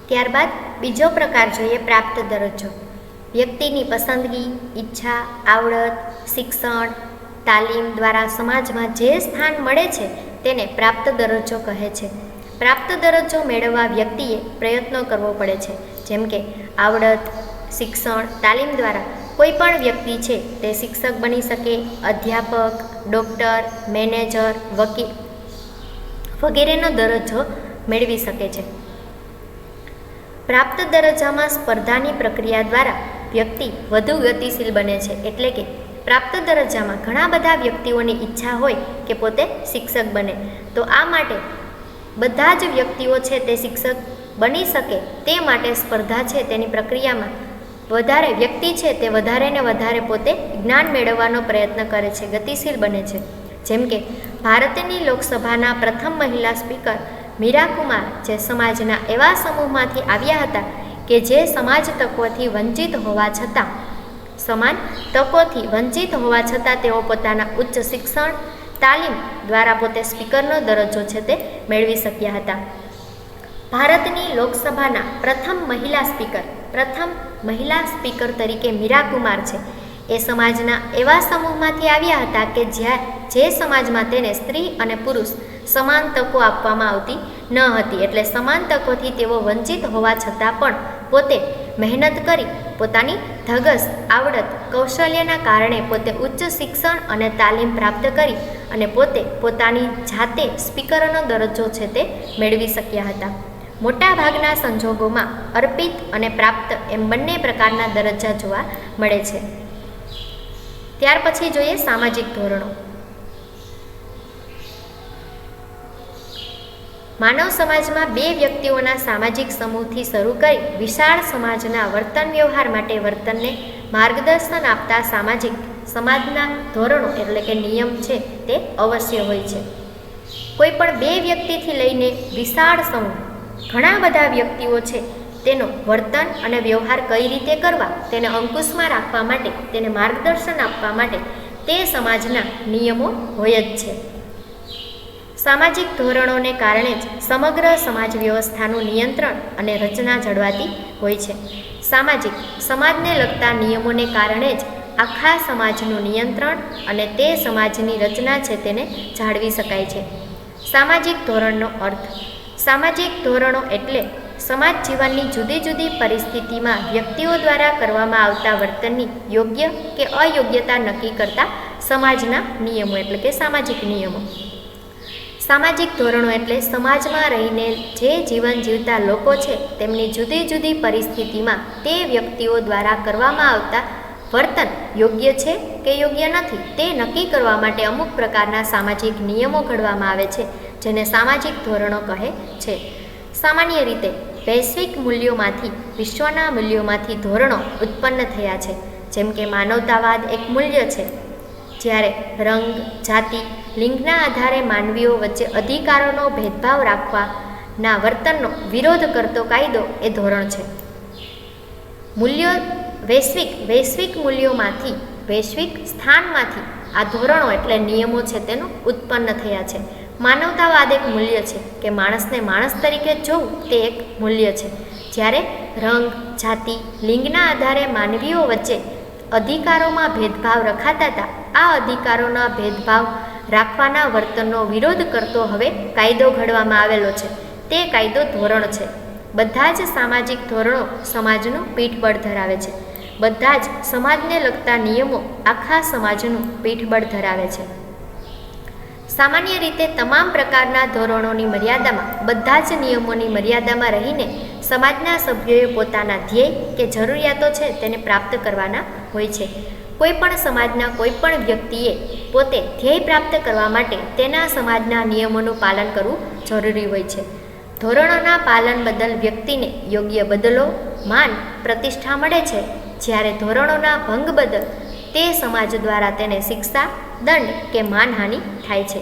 ત્યારબાદ બીજો પ્રકાર જોઈએ પ્રાપ્ત દરજ્જો. વ્યક્તિની પસંદગી, ઈચ્છા, આવડત, શિક્ષણ, તાલીમ દ્વારા સમાજમાં જે સ્થાન મળે છે તેને પ્રાપ્ત દરજ્જો કહે છે. પ્રાપ્ત દરજ્જો મેળવવા વ્યક્તિએ પ્રયત્નો કરવો પડે છે. જેમ કે આવડત, શિક્ષણ, તાલીમ દ્વારા કોઈ પણ વ્યક્તિ છે તે શિક્ષક બની શકે, અધ્યાપક, ડૉક્ટર, મેનેજર, વકીલ વગેરેનો દરજ્જો મેળવી શકે છે. પ્રાપ્ત દરજ્જામાં સ્પર્ધાની પ્રક્રિયા દ્વારા વ્યક્તિ વધુ ગતિશીલ બને છે. એટલે કે પ્રાપ્ત દરજ્જામાં ઘણા બધા વ્યક્તિઓની ઈચ્છા હોય કે પોતે શિક્ષક બને, તો આ માટે બધા જ વ્યક્તિઓ છે તે શિક્ષક બની શકે તે માટે સ્પર્ધા છે તેની પ્રક્રિયામાં વધારે વ્યક્તિ છે તે વધારે ને વધારે પોતે જ્ઞાન મેળવવાનો પ્રયત્ન કરે છે, ગતિશીલ બને છે. જેમ કે ભારતની લોકસભાના પ્રથમ મહિલા સ્પીકર મીરા કુમાર જે સમાજના એવા સમૂહમાંથી આવ્યા હતા કે જે સમાજ તકોથી વંચિત હોવા છતાં સમાન તકોથી વંચિત હોવા છતાં તેઓ પોતાના ઉચ્ચ શિક્ષણ, તાલીમ દ્વારા પોતે સ્પીકરનો દરજ્જો છે તે મેળવી શક્યા હતા. ભારતની લોકસભાના પ્રથમ મહિલા સ્પીકર તરીકે મીરા કુમાર છે એ સમાજના એવા સમૂહમાંથી આવ્યા હતા કે જે સમાજમાં તેને સ્ત્રી અને પુરુષ સમાન તકો આપવામાં આવતી ન હતી. એટલે સમાન તકોથી તેઓ વંચિત હોવા છતાં પણ પોતે મહેનત કરી પોતાની ધગસ, આવડત, કૌશલ્યના કારણે પોતે ઉચ્ચ શિક્ષણ અને તાલીમ પ્રાપ્ત કરી અને પોતે પોતાની જાતે સ્પીકરનો દરજ્જો છે તે મેળવી શક્યા હતા. મોટાભાગના સંજોગોમાં અર્પિત અને પ્રાપ્ત એમ બંને પ્રકારના દરજ્જા જોવા મળે છે. ત્યાર પછી જોઈએ સામાજિક ધોરણો. માનવ સમાજમાં બે વ્યક્તિઓના સામાજિક સમૂહથી શરૂ કરી વિશાળ સમાજના વર્તન વ્યવહાર માટે વર્તનને માર્ગદર્શન આપતા સમાજના ધોરણો એટલે કે નિયમ છે તે અવશ્ય હોય છે. કોઈ પણ બે વ્યક્તિથી લઈને વિશાળ સમૂહ ઘણા બધા વ્યક્તિઓ છે તેનો વર્તન અને વ્યવહાર કઈ રીતે કરવા તેને અંકુશમાં રાખવા માટે, તેને માર્ગદર્શન આપવા માટે તે સમાજના નિયમો હોય જ છે. સામાજિક ધોરણોને કારણે જ સમગ્ર સમાજ વ્યવસ્થાનું નિયંત્રણ અને રચના જળવાતી હોય છે. સમાજને લગતા નિયમોને કારણે જ આખા સમાજનું નિયંત્રણ અને તે સમાજની રચના છે તેને જાળવી શકાય છે. સામાજિક ધોરણનો અર્થ. સામાજિક ધોરણો એટલે સમાજ જીવનની જુદી જુદી પરિસ્થિતિમાં વ્યક્તિઓ દ્વારા કરવામાં આવતા વર્તનની યોગ્ય કે અયોગ્યતા નક્કી કરતા સમાજના નિયમો એટલે કે સામાજિક નિયમો. સામાજિક ધોરણો એટલે સમાજમાં રહીને જે જીવન જીવતા લોકો છે તેમની જુદી જુદી પરિસ્થિતિમાં તે વ્યક્તિઓ દ્વારા કરવામાં આવતા વર્તન યોગ્ય છે કે યોગ્ય નથી તે નક્કી કરવા માટે અમુક પ્રકારના સામાજિક નિયમો ઘડવામાં આવે છે, જેને સામાજિક ધોરણો કહે છે. સામાન્ય રીતે વૈશ્વિક મૂલ્યોમાંથી, વિશ્વના મૂલ્યોમાંથી ધોરણો ઉત્પન્ન થયા છે. જેમ કે માનવતાવાદ એક મૂલ્ય છે, જ્યારે રંગ, જાતિ, લિંગના આધારે માનવીઓ વચ્ચે અધિકારોનો ભેદભાવ રાખવાના વર્તનનો વિરોધ કરતો કાયદો એ ધોરણ છે. વૈશ્વિક મૂલ્યોમાંથી, વૈશ્વિક સ્થાનમાંથી આ ધોરણો એટલે નિયમો છે તેનું ઉત્પન્ન થયા છે. માનવતાવાદ એક મૂલ્ય છે કે માણસને માણસ તરીકે જોવું તે એક મૂલ્ય છે, જ્યારે રંગ, જાતિ, લિંગના આધારે માનવીઓ વચ્ચે અધિકારોમાં ભેદભાવ રખાતા હતા. આ અધિકારોના ભેદભાવ રાખવાના વર્તનનો વિરોધ કરતો હવે કાયદો ઘડવામાં આવેલો છે. તે કાયદો ધોરણ છે. બધા જ સામાજિક ધોરણો સમાજનું પીઠબળ ધરાવે છે. બધા જ સમાજને લગતા નિયમો આખા સમાજનું પીઠબળ ધરાવે છે. સામાન્ય રીતે તમામ પ્રકારના ધોરણોની મર્યાદામાં, બધા જ નિયમોની મર્યાદામાં રહીને સમાજના સભ્યોએ પોતાના ધ્યેય કે જરૂરિયાતો છે તેને પ્રાપ્ત કરવાના હોય છે. કોઈ પણ સમાજના કોઈ પણ વ્યક્તિએ પોતે ધ્યેય પ્રાપ્ત કરવા માટે તેના સમાજના નિયમોનું પાલન કરવું જરૂરી હોય છે. ધોરણોના પાલન બદલ વ્યક્તિને યોગ્ય બદલો, માન, પ્રતિષ્ઠા મળે છે, જ્યારે ધોરણોના ભંગ બદલ તે સમાજ દ્વારા તેને શિક્ષા, દંડ કે માનહાનિ થાય છે.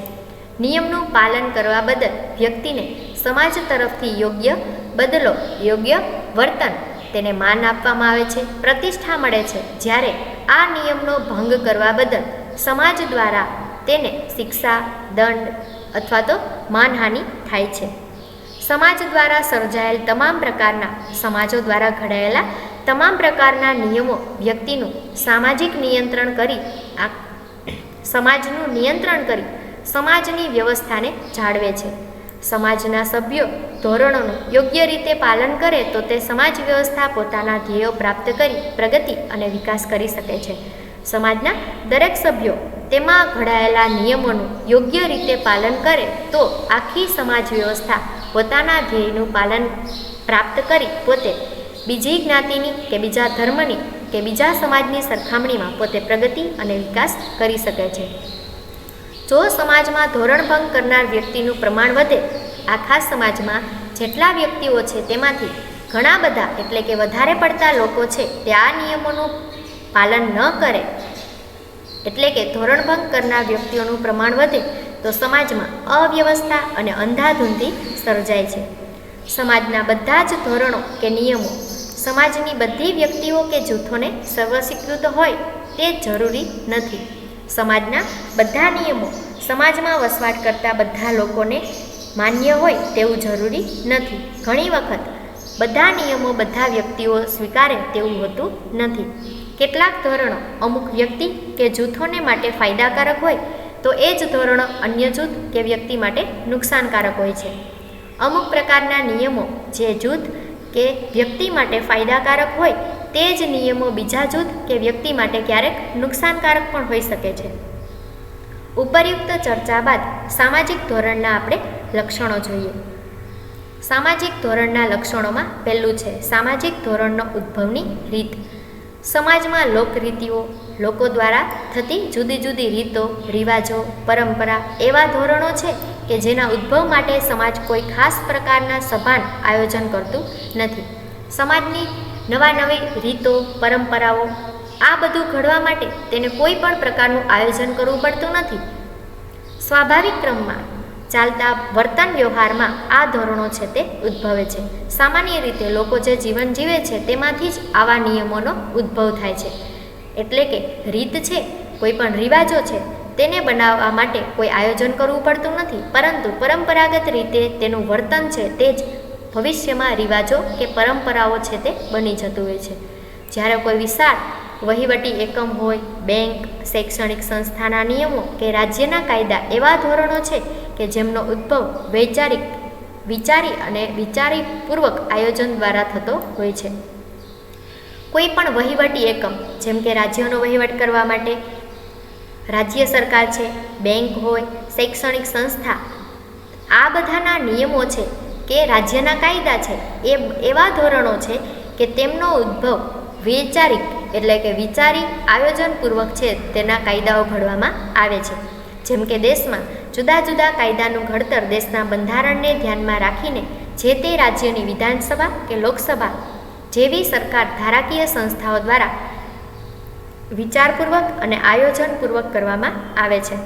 નિયમનું પાલન કરવા બદલ વ્યક્તિને સમાજ તરફથી યોગ્ય બદલો, યોગ્ય વર્તન, તેને માન આપવામાં આવે છે, પ્રતિષ્ઠા મળે છે, જ્યારે આ નિયમનો ભંગ કરવા બદલ સમાજ દ્વારા તેને શિક્ષા, દંડ અથવા તો માનહાનિ થાય છે. સમાજ દ્વારા સર્જાયેલ તમામ પ્રકારના સમાજો દ્વારા ઘડાયેલા તમામ પ્રકારના નિયમો વ્યક્તિનું સામાજિક નિયંત્રણ કરી સમાજનું નિયંત્રણ કરી સમાજની વ્યવસ્થાને જાળવે છે. સમાજના સભ્યો ધોરણોનું યોગ્ય રીતે પાલન કરે તો તે સમાજ વ્યવસ્થા પોતાના ધ્યેયો પ્રાપ્ત કરી પ્રગતિ અને વિકાસ કરી શકે છે. સમાજના દરેક સભ્યો તેમાં ઘડાયેલા નિયમોનું યોગ્ય રીતે પાલન કરે તો આખી સમાજ વ્યવસ્થા પોતાના ધ્યેયનું પાલન પ્રાપ્ત કરી પોતે બીજી જ્ઞાતિની કે બીજા ધર્મની કે બીજા સમાજની સરખામણીમાં પોતે પ્રગતિ અને વિકાસ કરી શકે છે. જો સમાજમાં ધોરણભંગ કરનાર વ્યક્તિનું પ્રમાણ વધે, આખા સમાજમાં જેટલા વ્યક્તિઓ છે તેમાંથી ઘણા બધા એટલે કે વધારે પડતા લોકો છે તે આ નિયમોનું પાલન ન કરે, એટલે કે ધોરણભંગ કરનાર વ્યક્તિઓનું પ્રમાણ વધે તો સમાજમાં અવ્યવસ્થા અને અંધાધૂંધી સર્જાય છે. સમાજના બધા જ ધોરણો કે નિયમો સમાજની બધી વ્યક્તિઓ કે જૂથોને સર્વસ્વીકૃત હોય તે જરૂરી નથી. સમાજના બધા નિયમો સમાજમાં વસવાટ કરતા બધા લોકોને માન્ય હોય તેવું જરૂરી નથી. ઘણી વખત બધા નિયમો બધા વ્યક્તિઓ સ્વીકારે તેવું હોતું નથી. કેટલાક ધોરણો અમુક વ્યક્તિ કે જૂથોને માટે ફાયદાકારક હોય તો એ જ ધોરણો અન્ય જૂથ કે વ્યક્તિ માટે નુકસાનકારક હોય છે. અમુક પ્રકારના નિયમો જે જૂથ કે વ્યક્તિ માટે ફાયદાકારક હોય તે જ નિયમો બીજા જૂથ કે વ્યક્તિ માટે ક્યારેક નુકસાનકારક પણ હોઈ શકે છે. ઉપરયુક્ત ચર્ચા બાદ સામાજિક ધોરણના આપણે લક્ષણો જોઈએ. સામાજિક ધોરણના લક્ષણોમાં પહેલું છે સામાજિક ધોરણનો ઉદ્ભવની રીત. સમાજમાં લોકરીતિઓ, લોકો દ્વારા થતી જુદી જુદી રીતો, રિવાજો, પરંપરા એવા ધોરણો છે કે જેના ઉદ્ભવ માટે સમાજ કોઈ ખાસ પ્રકારના સભાન આયોજન કરતું નથી. સમાજની નવી રીતો, પરંપરાઓ આ બધું ઘડવા માટે તેને કોઈ પણ પ્રકારનું આયોજન કરવું પડતું નથી. સ્વાભાવિક ક્રમમાં ચાલતા વર્તન વ્યવહારમાં આ ધોરણો છે તે ઉદ્ભવે છે. સામાન્ય રીતે લોકો જે જીવન જીવે છે તેમાંથી જ આવા નિયમોનો ઉદ્ભવ થાય છે. એટલે કે રીત છે, કોઈ પણ રિવાજો છે તેને બનાવવા માટે કોઈ આયોજન કરવું પડતું નથી, પરંતુ પરંપરાગત રીતે તેનું વર્તન છે તે જ ભવિષ્યમાં રિવાજો કે પરંપરાઓ છે તે બની જતું હોય છે. જ્યારે કોઈ વિશાળ વહીવટી એકમ હોય, બેંક, શૈક્ષણિક સંસ્થાના નિયમો કે રાજ્યના કાયદા એવા ધોરણો છે કે જેમનો ઉદ્ભવ વિચારીપૂર્વક આયોજન દ્વારા થતો હોય છે. કોઈ પણ વહીવટી એકમ જેમ કે રાજ્યનો વહીવટ કરવા માટે રાજ્ય સરકાર છે, બેંક હોય, શૈક્ષણિક સંસ્થા, આ બધાના નિયમો છે કે રાજ્યના કાયદા છે એ એવા ધોરણો છે કે તેમનો ઉદ્ભવ એટલે કે વિચારી આયોજનપૂર્વક છે તેના કાયદાઓ ઘડવામાં આવે છે. જેમ કે દેશમાં જુદા જુદા કાયદાનું ઘડતર દેશના બંધારણને ધ્યાનમાં રાખીને જે તે રાજ્યની વિધાનસભા કે લોકસભા જેવી સરકાર ધારાકીય સંસ્થાઓ દ્વારા વિચારપૂર્વક અને આયોજનપૂર્વક કરવામાં આવે છે.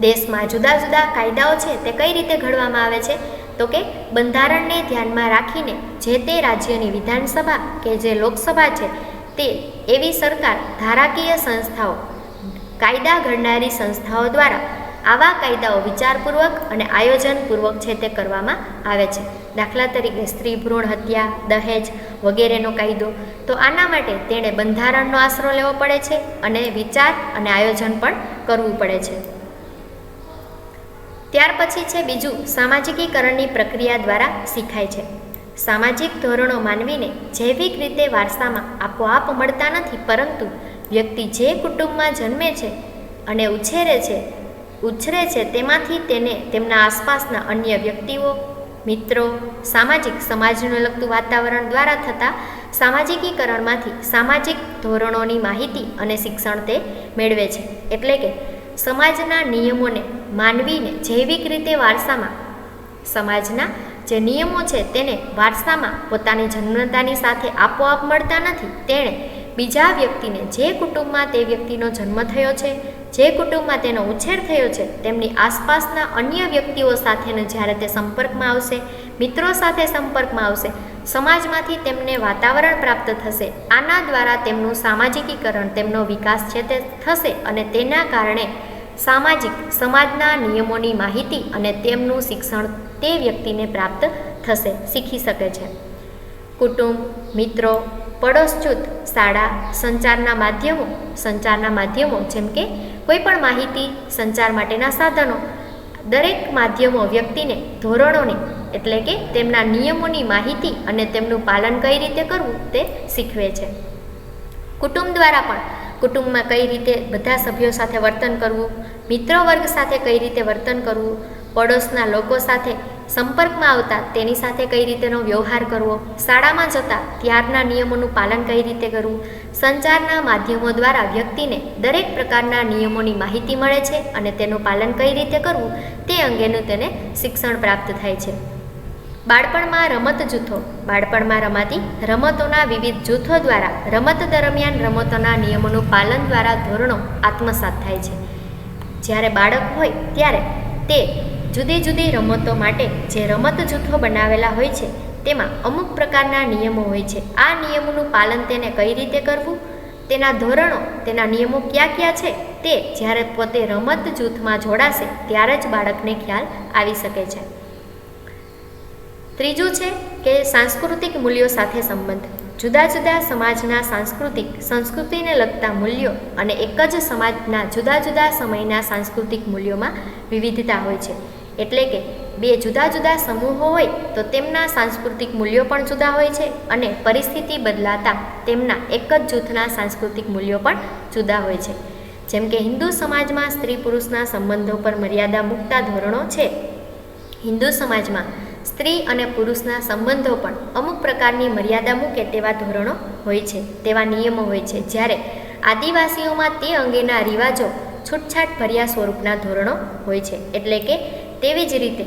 દેશમાં જુદા જુદા કાયદાઓ છે તે કઈ રીતે ઘડવામાં આવે છે તો કે બંધારણને ધ્યાનમાં રાખીને જે તે રાજ્યની વિધાનસભા કે જે લોકસભા છે તે એવી સરકાર ધારાકીય સંસ્થાઓ, કાયદા ઘડનારી સંસ્થાઓ દ્વારા આવા કાયદાઓ વિચારપૂર્વક અને આયોજનપૂર્વક છે તે કરવામાં આવે છે. દાખલા તરીકે સ્ત્રી ભ્રૂણ હત્યા, દહેજ વગેરેનો કાયદો, તો આના માટે તેણે બંધારણનો આશરો લેવો પડે છે અને વિચાર અને આયોજન પણ કરવું પડે છે. ત્યાર પછી છે બીજું, સામાજિકીકરણની પ્રક્રિયા દ્વારા શીખાય છે. સામાજિક ધોરણો માનવીને જૈવિક રીતે વારસામાં આપોઆપ મળતા નથી, પરંતુ વ્યક્તિ જે કુટુંબમાં જન્મે છે અને ઉછરે છે તેમાંથી તેને તેમના આસપાસના અન્ય વ્યક્તિઓ, મિત્રો, સમાજને લગતું વાતાવરણ દ્વારા થતા સામાજિકીકરણમાંથી સામાજિક ધોરણોની માહિતી અને શિક્ષણ તે મેળવે છે. એટલે કે સમાજના નિયમોને માનવીને જૈવિક રીતે વારસામાં, સમાજના જે નિયમો છે તેને વારસામાં પોતાની જન્મતાની સાથે આપોઆપ મળતા નથી. તેણે બીજા વ્યક્તિને, જે કુટુંબમાં તે વ્યક્તિનો જન્મ થયો છે, જે કુટુંબમાં તેનો ઉછેર થયો છે, તેમની આસપાસના અન્ય વ્યક્તિઓ સાથેનો જ્યારે તે સંપર્કમાં આવશે, મિત્રો સાથે સંપર્કમાં આવશે, સમાજમાંથી તેમને વાતાવરણ પ્રાપ્ત થશે. આના દ્વારા તેમનું સામાજિકીકરણ, તેમનો વિકાસ છે તે થશે અને તેના કારણે સમાજના નિયમોની માહિતી અને તેમનું શિક્ષણ તે વ્યક્તિને પ્રાપ્ત થશે, શીખી શકે છે. કુટુંબ, મિત્રો, પડોશ જૂથ, શાળા, સંચારના માધ્યમો જેમ કે કોઈ પણ માહિતી સંચાર માટેના સાધનો, દરેક માધ્યમો વ્યક્તિને ધોરણોની એટલે કે તેમના નિયમોની માહિતી અને તેમનું પાલન કઈ રીતે કરવું તે શીખવે છે. કુટુંબ દ્વારા પણ કુટુંબમાં કઈ રીતે બધા સભ્યો સાથે વર્તન કરવું, મિત્ર વર્ગ સાથે કઈ રીતે વર્તન કરવું, પડોશના લોકો સાથે સંપર્કમાં આવતા તેની સાથે કઈ રીતેનો વ્યવહાર કરવો, શાળામાં જતા ત્યારના નિયમોનું પાલન કઈ રીતે કરવું. સંચારના માધ્યમો દ્વારા વ્યક્તિને દરેક પ્રકારના નિયમોની માહિતી મળે છે અને તેનું પાલન કઈ રીતે કરવું તે અંગેનું તેને શિક્ષણ પ્રાપ્ત થાય છે. બાળપણમાં રમત જૂથો, બાળપણમાં રમાતી રમતોના વિવિધ જૂથો દ્વારા રમત દરમિયાન રમતોના નિયમોનું પાલન દ્વારા ધોરણો આત્મસાત થાય છે. જ્યારે બાળક હોય ત્યારે તે જુદી જુદી રમતો માટે જે રમત જૂથો બનાવેલા હોય છે તેમાં અમુક પ્રકારના નિયમો હોય છે. આ નિયમોનું પાલન તેને કઈ રીતે કરવું, તેના ધોરણો, તેના નિયમો ક્યાં ક્યાં છે તે જ્યારે પોતે રમત જૂથમાં જોડાશે ત્યારે જ બાળકને ખ્યાલ આવી શકે છે. ત્રીજું છે કે સાંસ્કૃતિક મૂલ્યો સાથે સંબંધ. જુદા જુદા સમાજના સંસ્કૃતિને લગતા મૂલ્યો અને એક જ સમાજના જુદા જુદા સમયના સાંસ્કૃતિક મૂલ્યોમાં વિવિધતા હોય છે. એટલે કે બે જુદા જુદા સમૂહો હોય તો તેમના સાંસ્કૃતિક મૂલ્યો પણ જુદા હોય છે અને પરિસ્થિતિ બદલાતા તેમના એક જ જૂથના સાંસ્કૃતિક મૂલ્યો પણ જુદા હોય છે. જેમ કે હિન્દુ સમાજમાં સ્ત્રી પુરુષના સંબંધો પર મર્યાદા મૂકતા ધોરણો છે. હિન્દુ સમાજમાં સ્ત્રી અને પુરુષના સંબંધો પણ અમુક પ્રકારની મર્યાદા મૂકે તેવા ધોરણો હોય છે, તેવા નિયમો હોય છે. જ્યારે આદિવાસીઓમાં તે અંગેના રિવાજો છૂટછાટ ભર્યા સ્વરૂપના ધોરણો હોય છે. એટલે કે તેવી જ રીતે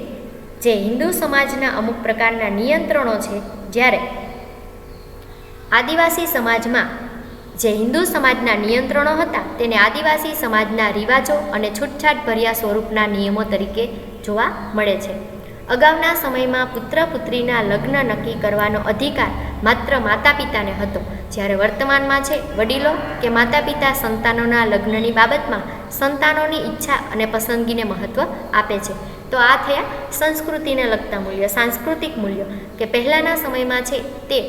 જે હિન્દુ સમાજના અમુક પ્રકારના નિયંત્રણો છે, જ્યારે આદિવાસી સમાજમાં જે હિન્દુ સમાજના નિયંત્રણો હતા તેને આદિવાસી સમાજના રિવાજો અને છૂટછાટ ભર્યા સ્વરૂપના નિયમો તરીકે જોવા મળે છે. અગાઉના સમયમાં પુત્ર પુત્રીના લગ્ન નક્કી કરવાનો અધિકાર માત્ર માતા પિતાને હતો, જ્યારે વર્તમાનમાં છે વડીલો કે માતા પિતા સંતાનોના લગ્નની બાબતમાં સંતાનોની ઈચ્છા અને પસંદગીને મહત્ત્વ આપે છે. તો આ થયા સંસ્કૃતિને લગતા મૂલ્યો, સાંસ્કૃતિક મૂલ્યો કે પહેલાંના સમયમાં છે તે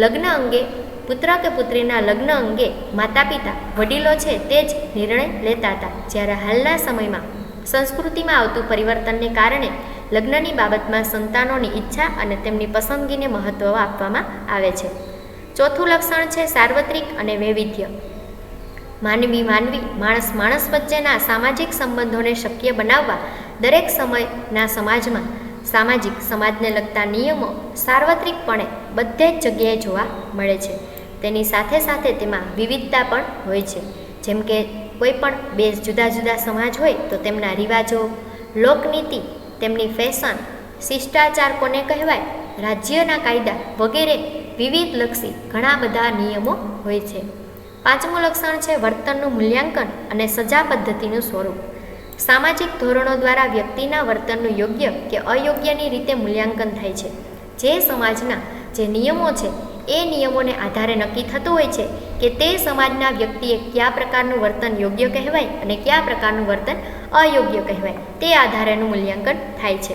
લગ્ન અંગે, પુત્ર કે પુત્રીના લગ્ન અંગે માતા પિતા વડીલો છે તે જ નિર્ણય લેતા હતા. જ્યારે હાલના સમયમાં સંસ્કૃતિમાં આવતું પરિવર્તનને કારણે લગ્નની બાબતમાં સંતાનોની ઈચ્છા અને તેમની પસંદગીને મહત્ત્વ આપવામાં આવે છે. ચોથું લક્ષણ છે સાર્વત્રિક અને વૈવિધ્ય. માણસ વચ્ચેના સામાજિક સંબંધોને શક્ય બનાવવા દરેક સમયના સમાજને લગતા નિયમો સાર્વત્રિકપણે બધે જ જગ્યાએ જોવા મળે છે. તેની સાથે સાથે તેમાં વિવિધતા પણ હોય છે. જેમ કે કોઈ પણ બે જુદા જુદા સમાજ હોય તો તેમના રિવાજો, લોકનીતિ, તેમની ફેશન, શિષ્ટાચાર કોને કહેવાય, રાજ્યના કાયદા વગેરે વિવિધલક્ષી ઘણા બધા નિયમો હોય છે. પાંચમું લક્ષણ છે વર્તનનું મૂલ્યાંકન અને સજા પદ્ધતિનું સ્વરૂપ. સામાજિક ધોરણો દ્વારા વ્યક્તિના વર્તનનું યોગ્ય કે અયોગ્યની રીતે મૂલ્યાંકન થાય છે. જે સમાજના જે નિયમો છે એ નિયમોને આધારે નક્કી થતું હોય છે કે તે સમાજના વ્યક્તિએ કયા પ્રકારનું વર્તન યોગ્ય કહેવાય અને કયા પ્રકારનું વર્તન અયોગ્ય કહેવાય તે આધારેનું મૂલ્યાંકન થાય છે.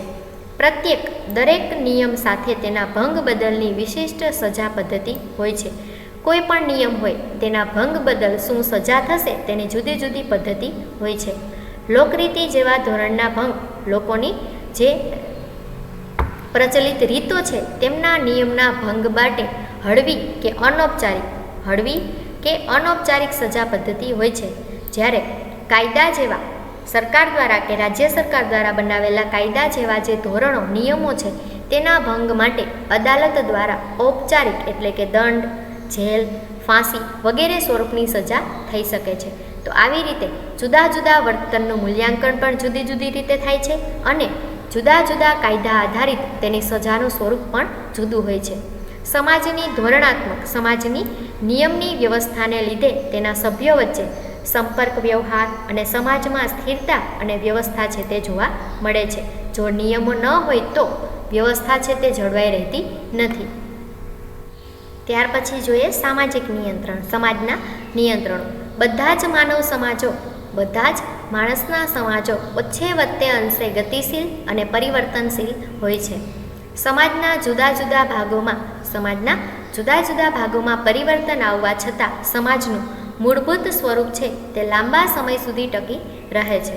દરેક નિયમ સાથે તેના ભંગ બદલની વિશિષ્ટ સજા પદ્ધતિ હોય છે. કોઈ પણ નિયમ હોય તેના ભંગ બદલ શું સજા થશે તેની જુદી જુદી પદ્ધતિ હોય છે. લોકરીતિ જેવા ધોરણના ભંગ, લોકોની જે પ્રચલિત રીતો છે તેમના નિયમના ભંગ માટે હળવી કે અનૌપચારિક સજા પદ્ધતિ હોય છે. જ્યારે કાયદા જેવા સરકાર દ્વારા કે રાજ્ય સરકાર દ્વારા બનાવેલા કાયદા જેવા જે ધોરણો, નિયમો છે તેના ભંગ માટે અદાલત દ્વારા ઔપચારિક એટલે કે દંડ, જેલ, ફાંસી વગેરે સ્વરૂપની સજા થઈ શકે છે. તો આવી રીતે જુદા જુદા વર્તનનું મૂલ્યાંકન પણ જુદી જુદી રીતે થાય છે અને જુદા જુદા કાયદા આધારિત તેની સજાનું સ્વરૂપ પણ જુદું હોય છે. સમાજની નિયમની વ્યવસ્થાને લીધે તેના સભ્યો વચ્ચે સંપર્ક, વ્યવહાર અને સમાજમાં સ્થિરતા અને વ્યવસ્થા છે તે જોવા મળે છે. જો નિયમો ન હોય તો વ્યવસ્થા છે તે જળવાઈ રહેતી નથી. ત્યાર પછી જોઈએ સામાજિક નિયંત્રણ, સમાજના નિયંત્રણો. બધા જ માણસના સમાજો ઓછે વત્તે અંશે ગતિશીલ અને પરિવર્તનશીલ હોય છે. સમાજના જુદા જુદા ભાગોમાં પરિવર્તન આવવા છતાં સમાજનું મૂળભૂત સ્વરૂપ છે તે લાંબા સમય સુધી ટકી રહે છે.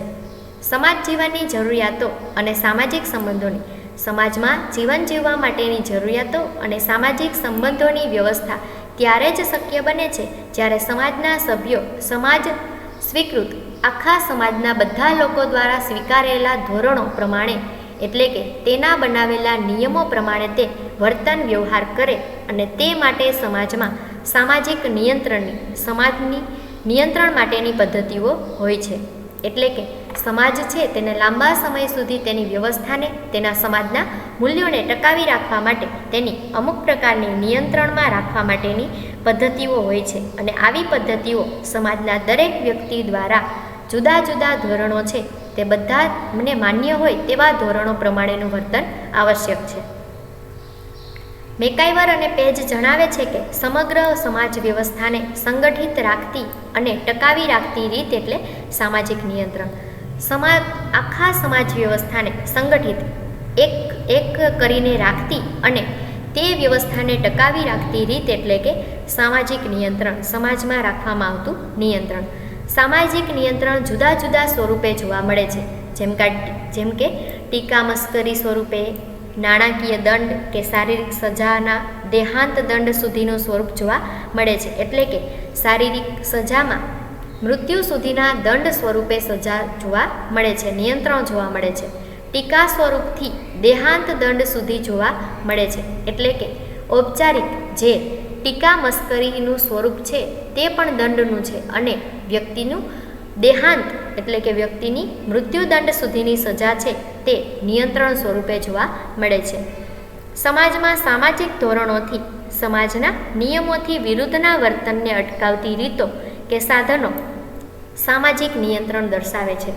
સમાજ જીવનની જરૂરિયાતો અને સામાજિક સંબંધોની સમાજમાં જીવન જીવવા માટેની જરૂરિયાતો અને સામાજિક સંબંધોની વ્યવસ્થા ત્યારે જ શક્ય બને છે જ્યારે સમાજના સભ્યો સમાજ સ્વીકૃત આખા સમાજના બધા લોકો દ્વારા સ્વીકારેલા ધોરણો પ્રમાણે એટલે કે તેના બનાવેલા નિયમો પ્રમાણે તે વર્તન વ્યવહાર કરે અને તે માટે સમાજમાં સામાજિક નિયંત્રણ માટેની પદ્ધતિઓ હોય છે. એટલે કે સમાજ છે તેને લાંબા સમય સુધી તેની વ્યવસ્થાને તેના સમાજના મૂલ્યોને ટકાવી રાખવા માટે તેની અમુક પ્રકારની નિયંત્રણમાં રાખવા માટેની પદ્ધતિઓ હોય છે અને આવી પદ્ધતિઓ સમાજના દરેક વ્યક્તિ દ્વારા જુદા જુદા ધોરણો છે તે બધાને માન્ય હોય તેવા ધોરણો પ્રમાણેનું વર્તન આવશ્યક છે. મેકાઈવર અને પેજ જણાવે છે કે સમગ્ર સમાજ વ્યવસ્થાને સંગઠિત રાખતી અને ટકાવી રાખતી રીત એટલે સામાજિક નિયંત્રણ. આખા સમાજ વ્યવસ્થાને સંગઠિત એક કરીને રાખતી અને તે વ્યવસ્થાને ટકાવી રાખતી રીત એટલે કે સામાજિક નિયંત્રણ, સમાજમાં રાખવામાં આવતું નિયંત્રણ. સામાજિક નિયંત્રણ જુદા જુદા સ્વરૂપે જોવા મળે છે, જેમ કે ટીકા મસ્કરી સ્વરૂપે, નાણાકીય દંડ કે શારીરિક સજાના દેહાંત દંડ સુધીનું સ્વરૂપ જોવા મળે છે. એટલે કે શારીરિક સજામાં મૃત્યુ સુધીના દંડ સ્વરૂપે સજા જોવા મળે છે, નિયંત્રણ જોવા મળે છે. ટીકા સ્વરૂપથી દેહાંત દંડ સુધી જોવા મળે છે. એટલે કે ઔપચારિક જે ટીકા મસ્કરીનું સ્વરૂપ છે તે પણ દંડનું છે અને વ્યક્તિનું દેહાંત એટલે કે વ્યક્તિની મૃત્યુદંડ સુધીની સજા છે તે નિયંત્રણ સ્વરૂપે જોવા મળે છે. સમાજમાં સામાજિક ધોરણોથી સમાજના નિયમોથી વિરુદ્ધના વર્તનને અટકાવતી રીતો કે સાધનો સામાજિક નિયંત્રણ દર્શાવે છે.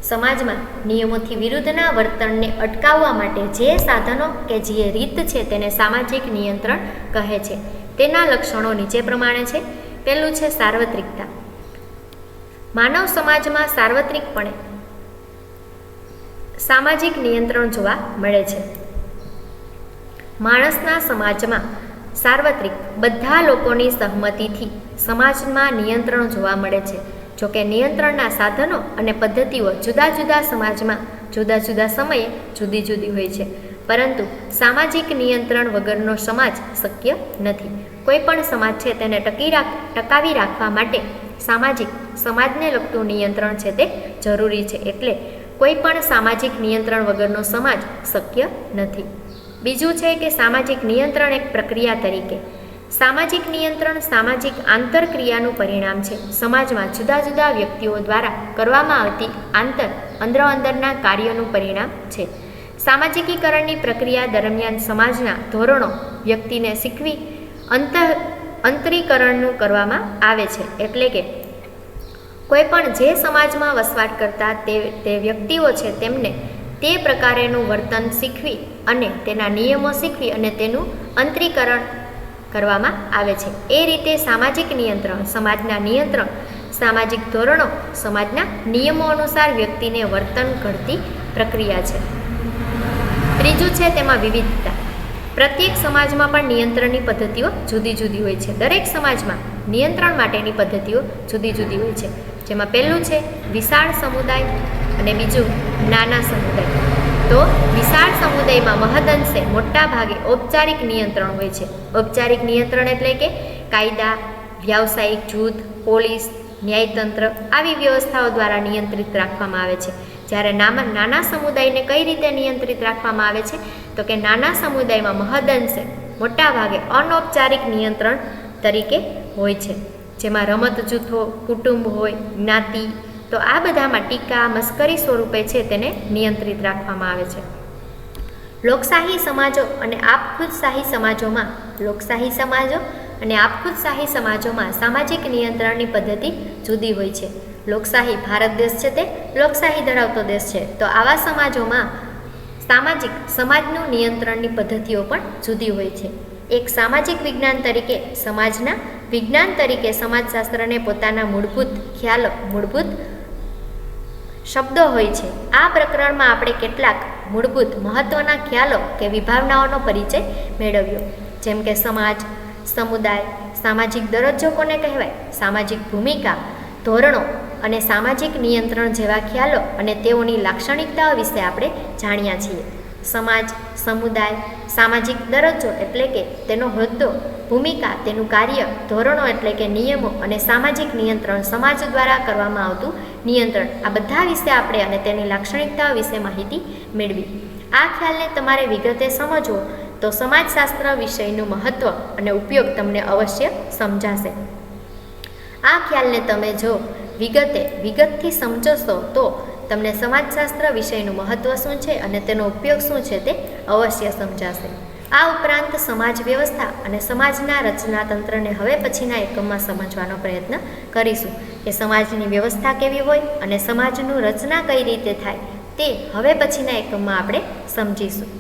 સમાજમાં નિયમોથી વિરુદ્ધના વર્તનને અટકાવવા માટે જે સાધનો કે જે રીત છે તેને સામાજિક નિયંત્રણ કહે છે. તેના લક્ષણો નીચે પ્રમાણે છે. પહેલું છે સાર્વત્રિકતા. માનવ સમાજમાં સાર્વત્રિકપણે સામાજિક નિયંત્રણ જોવા મળે છે. માણસના સમાજમાં સાર્વત્રિક બધા લોકોની સહમતિથી સમાજમાં નિયંત્રણ જોવા મળે છે. જોકે નિયંત્રણના સાધનો અને પદ્ધતિઓ જુદા જુદા સમાજમાં જુદા જુદા સમયે જુદી જુદી હોય છે, પરંતુ સામાજિક નિયંત્રણ વગરનો સમાજ શક્ય નથી. કોઈ પણ સમાજ છે તેને ટકાવી રાખવા માટે સમાજને લગતું નિયંત્રણ છે તે જરૂરી છે. એટલે કોઈ પણ સામાજિક નિયંત્રણ વગરનો સમાજ શક્ય નથી. બીજું છે કે સામાજિક નિયંત્રણ એક પ્રક્રિયા તરીકે. સામાજિક નિયંત્રણ સામાજિક આંતરક્રિયાનું પરિણામ છે. સમાજમાં જુદા જુદા વ્યક્તિઓ દ્વારા કરવામાં આવતી અંદરના કાર્યોનું પરિણામ છે. સામાજિકીકરણની પ્રક્રિયા દરમિયાન સમાજના ધોરણો વ્યક્તિને શીખવી અંતરીકરણનું કરવામાં આવે છે. એટલે કે કોઈ પણ જે સમાજમાં વસવાટ કરતા તે વ્યક્તિઓ છે તેમને તે પ્રકારેનું વર્તન શીખવી અને તેના નિયમો શીખવી અને તેનું અંતરીકરણ કરવામાં આવે છે. એ રીતે સામાજિક નિયંત્રણ સમાજના નિયંત્રણ સામાજિક ધોરણો સમાજના નિયમો અનુસાર વ્યક્તિને વર્તન કરતી પ્રક્રિયા છે. ત્રીજું છે તેમાં વિવિધતા. પ્રત્યેક સમાજમાં પણ નિયંત્રણની પદ્ધતિઓ જુદી જુદી હોય છે. દરેક સમાજમાં નિયંત્રણ માટેની પદ્ધતિઓ જુદી જુદી હોય છે. જેમાં પહેલું છે વિશાળ સમુદાય અને બીજું નાના સમુદાય. તો વિશાળ સમુદાયમાં મહદઅંશે મોટા ભાગે ઔપચારિક નિયંત્રણ હોય છે. ઔપચારિક નિયંત્રણ એટલે કે કાયદા, વ્યાવસાયિક જૂથ, પોલીસ, ન્યાયતંત્ર આવી વ્યવસ્થાઓ દ્વારા નિયંત્રિત રાખવામાં આવે છે. જ્યારે નાના સમુદાયને કઈ રીતે નિયંત્રિત રાખવામાં આવે છે? તો કે નાના સમુદાયમાં મહદઅંશે મોટા ભાગે અનૌપચારિક નિયંત્રણ તરીકે હોય છે, જેમાં રમત જૂથો, કુટુંબ હોય, જ્ઞાતિ, તો આ બધામાં ટીકા મસ્કરી સ્વરૂપે છે તેને નિયંત્રિત રાખવામાં આવે છે. લોકશાહી સમાજો અને આપખુદશાહી સમાજોમાં સામાજિક નિયંત્રણની પદ્ધતિ જુદી હોય છે. લોકશાહી ભારત દેશ છે તે લોકશાહી ધરાવતો દેશ છે, તો આવા સમાજોમાં સમાજનું નિયંત્રણની પદ્ધતિઓ પણ જુદી હોય છે. એક સામાજિક વિજ્ઞાન તરીકે સમાજશાસ્ત્રને પોતાના મૂળભૂત શબ્દો હોય છે. આ પ્રકરણમાં આપણે કેટલાક મૂળભૂત મહત્ત્વના ખ્યાલો કે વિભાવનાઓનો પરિચય મેળવ્યો, જેમ કે સમાજ, સમુદાય, સામાજિક દરજ્જો કોને કહેવાય, સામાજિક ભૂમિકા, ધોરણો અને સામાજિક નિયંત્રણ જેવા ખ્યાલો અને તેઓની લાક્ષણિકતાઓ વિશે આપણે જાણ્યા છીએ. સમાજ, સમુદાય, સામાજિક દરજ્જો એટલે કે તેનો હોદ્દો, ભૂમિકા તેનું કાર્ય, ધોરણો એટલે કે નિયમો અને સામાજિક નિયંત્રણ સમાજ દ્વારા કરવામાં આવતું નિયંત્રણ, આ બધા વિશે આપણે અને તેની લાક્ષણિકતાઓ વિશે માહિતી મેળવી. આ ખ્યાલને તમારે વિગતે સમજવો તો સમાજશાસ્ત્ર વિષયનું મહત્ત્વ અને ઉપયોગ તમને અવશ્ય સમજાશે. આ ખ્યાલને તમે જો વિગતથી સમજશો તો તમને સમાજશાસ્ત્ર વિષયનું મહત્ત્વ શું છે અને તેનો ઉપયોગ શું છે તે અવશ્ય સમજાશે. આ ઉપરાંત સમાજ વ્યવસ્થા અને સમાજના રચનાતંત્રને હવે પછીના એકમમાં સમજવાનો પ્રયત્ન કરીશું કે સમાજની વ્યવસ્થા કેવી હોય અને સમાજનું રચના કઈ રીતે થાય તે હવે પછીના એકમમાં આપણે સમજીશું.